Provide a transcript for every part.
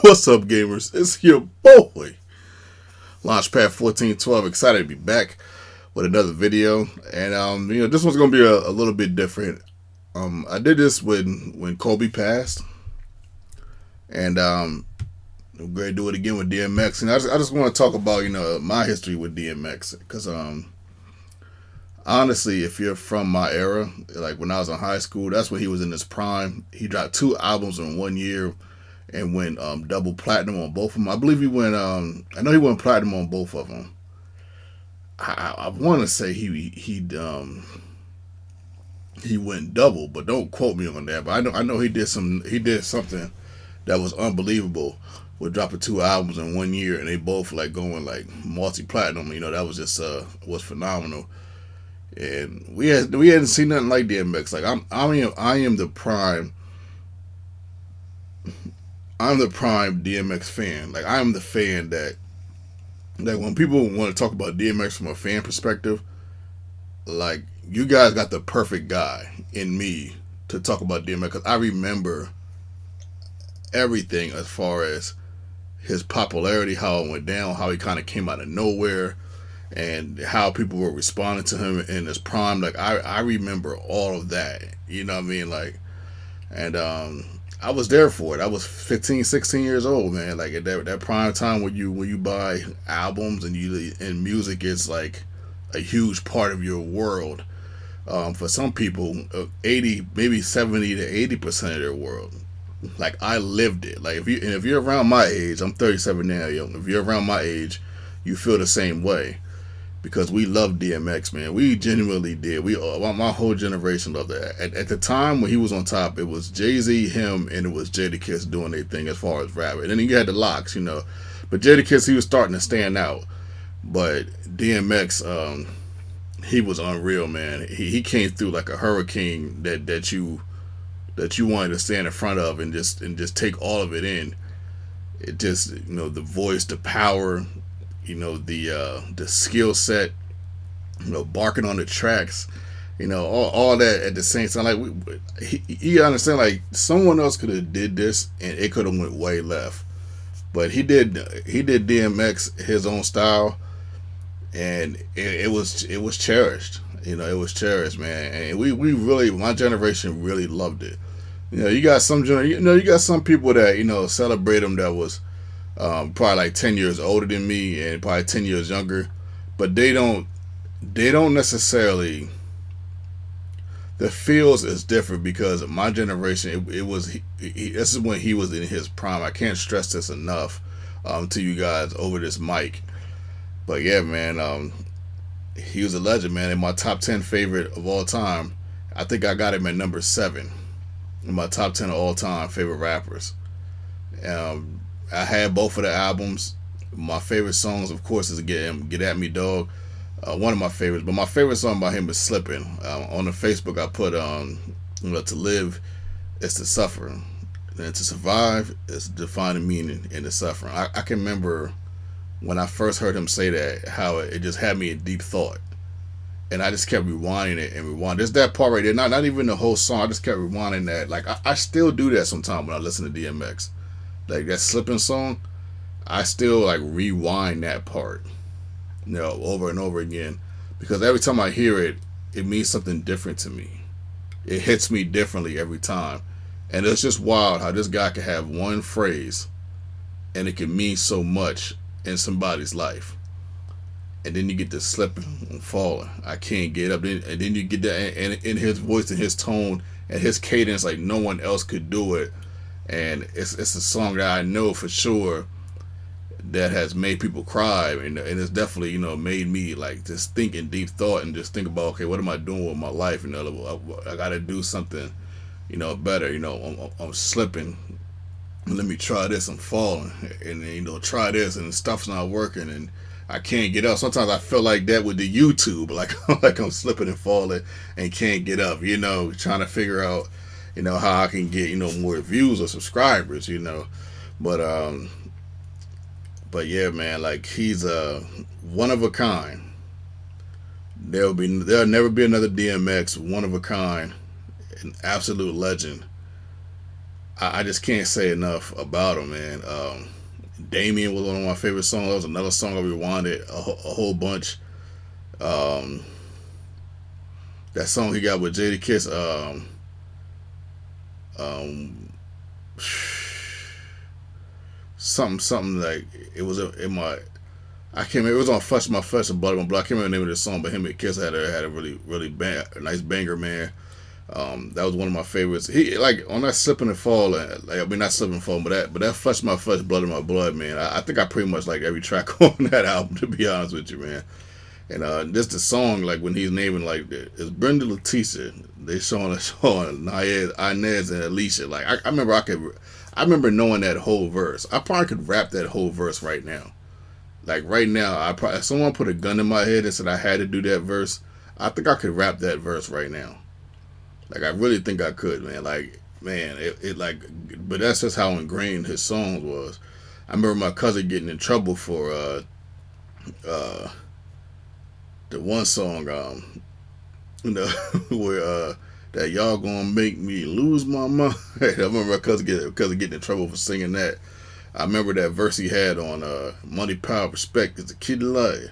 What's up, gamers? It's your boy, Launchpad 1412. Excited to be back with another video, and this one's gonna be a little bit different. I did this when Kobe passed, and I'm going to do it again with DMX. And I just want to talk about my history with DMX, because honestly, if you're from my era, like when I was in high school, that's when he was in his prime. He dropped 2 albums in 1 year and went double platinum on both of them. I believe he went. I know he went platinum on both of them. I want to say he went double, but don't quote me on that. But I know he did something that was unbelievable with dropping 2 albums in 1 year, and they both like going like multi platinum. That was just was phenomenal. And we hadn't seen nothing like DMX. Like I am the prime. I'm the prime DMX fan. Like I'm the fan that when people want to talk about DMX from a fan perspective, like you guys got the perfect guy in me to talk about DMX, because I remember everything as far as his popularity, how it went down, how he kind of came out of nowhere, and how people were responding to him in his prime. Like I remember all of that. You know what I mean? Like, and I was there for it. I was 15, 16 years old, man. Like at that prime time when you buy albums and music is like a huge part of your world. For some people, 80, maybe 70 to 80% of their world. Like I lived it. Like if you're around my age, I'm 37 now. If you're around my age, you feel the same way. Because we loved DMX, man. We genuinely did. My whole generation loved it. At the time when he was on top, it was Jay-Z, him, and it was Jadakiss doing their thing as far as rap. And then you had the Locks, But Jadakiss, he was starting to stand out. But DMX, he was unreal, man. He came through like a hurricane that you wanted to stand in front of and just take all of it in. It just, the voice, the power, the skill set, barking on the tracks, all that at the same time. Like you understand, like someone else could have did this and it could have went way left, but he did DMX his own style, and it was cherished. It was cherished, man. And we really, my generation really loved it. You got some people that celebrate him that was probably like 10 years older than me and probably 10 years younger, but they don't necessarily, the feels is different, because my generation, this is when he was in his prime. I can't stress this enough to you guys over this mic. But yeah, man, he was a legend, man. In my top 10 favorite of all time, I think I got him at number 7 in my top 10 of all time favorite rappers. I had both of the albums. My favorite songs, of course, is Get At Me Dog. One of my favorites. But my favorite song by him is Slippin'. On the Facebook, I put, to live is to suffer. And to survive is defining meaning in the suffering. I can remember when I first heard him say that, how it just had me in deep thought. And I just kept rewinding it and rewinding. There's that part right there. Not even the whole song. I just kept rewinding that. Like, I still do that sometimes when I listen to DMX. Like that Slippin' song, I still like rewind that part, over and over again, because every time I hear it, it means something different to me. It hits me differently every time, and it's just wild how this guy can have one phrase, and it can mean so much in somebody's life. And then you get the slipping and falling. I can't get up. And then you get that in his voice and his tone and his cadence, like no one else could do it. And it's a song that I know for sure that has made people cry, and it's definitely made me like just think in deep thought and just think about, okay, what am I doing with my life? I got to do something better. I'm slipping. Let me try this. I'm falling, and try this, and stuff's not working, and I can't get up. Sometimes I feel like that with the YouTube, like I'm slipping and falling and can't get up. Trying to figure out how I can get more views or subscribers. But yeah, man, like he's one of a kind. There'll never be another DMX, one of a kind, an absolute legend. I just can't say enough about him, man. Damien was one of my favorite songs. That was another song I rewinded a whole bunch. Um, that song he got with Jada Kiss, um, something like it was in my. I can't remember. It was on Flesh My Flesh and Blood on My Blood. I can't remember the name of the song, but him and Kiss had a really a nice banger, man. That was one of my favorites. He like on that Slip and Fall, like I mean not Slip and Fall, but that Flesh My Flesh, Blood of My Blood, man. I think I pretty much like every track on that album, to be honest with you, man. And just the song, like when he's naming like it's Brenda Leticia, they showing Inez and Alicia. Like I remember knowing that whole verse. I probably could rap that whole verse right now. Like right now, if someone put a gun in my head and said I had to do that verse, I think I could rap that verse right now. Like I really think I could, man. Like man, it like, but that's just how ingrained his songs was. I remember my cousin getting in trouble for uh, the one song, you know, where that y'all gonna make me lose my mind. I remember my cousin getting in trouble for singing that. I remember that verse he had on Money, Power, Respect is the key to life.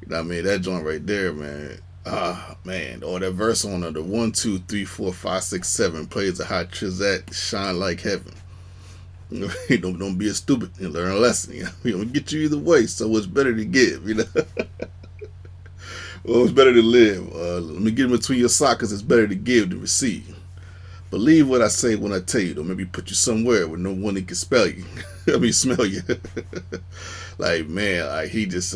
You know what I mean? That joint right there, man. Ah, man. Or that verse on the 1, 2, 3, 4, 5, 6, 7 plays a hot trizette, shine like heaven. Don't be a stupid and learn a lesson. You know? We don't get you either way, so it's better to give, you know? Well, it's better to live. Let me get in between your sockets. It's better to give than receive. Believe what I say when I tell you. Don't maybe put you somewhere where no one can spell you. I mean, smell you. Like man, like he just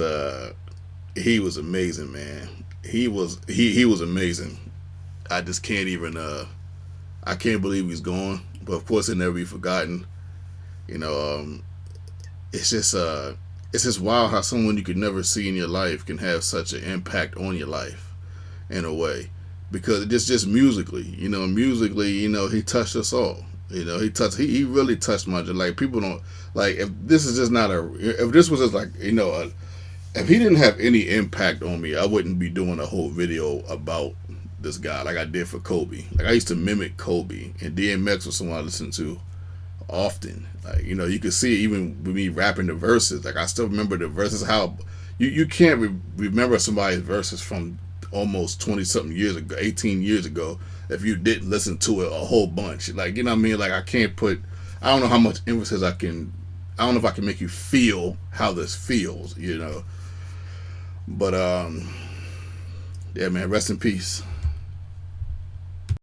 he was amazing, man. He was amazing. I just can't even I can't believe he's gone. But of course, he'll never be forgotten. You know, it's just wild how someone you could never see in your life can have such an impact on your life in a way, because it's just musically, you know, he touched us all. You know, he really touched my, like people don't, like if this is just not if this was just like, you know, if he didn't have any impact on me, I wouldn't be doing a whole video about this guy like I did for Kobe. Like I used to mimic Kobe, and DMX was someone I listened to often. Like, you know, you could see it even with me rapping the verses. Like I still remember the verses. How you can't remember somebody's verses from almost 20 something years ago, 18 years ago, if you didn't listen to it a whole bunch. Like, you know what I mean? Like I don't know how much emphasis I don't know if I can make you feel how this feels, you know. But yeah, man, rest in peace.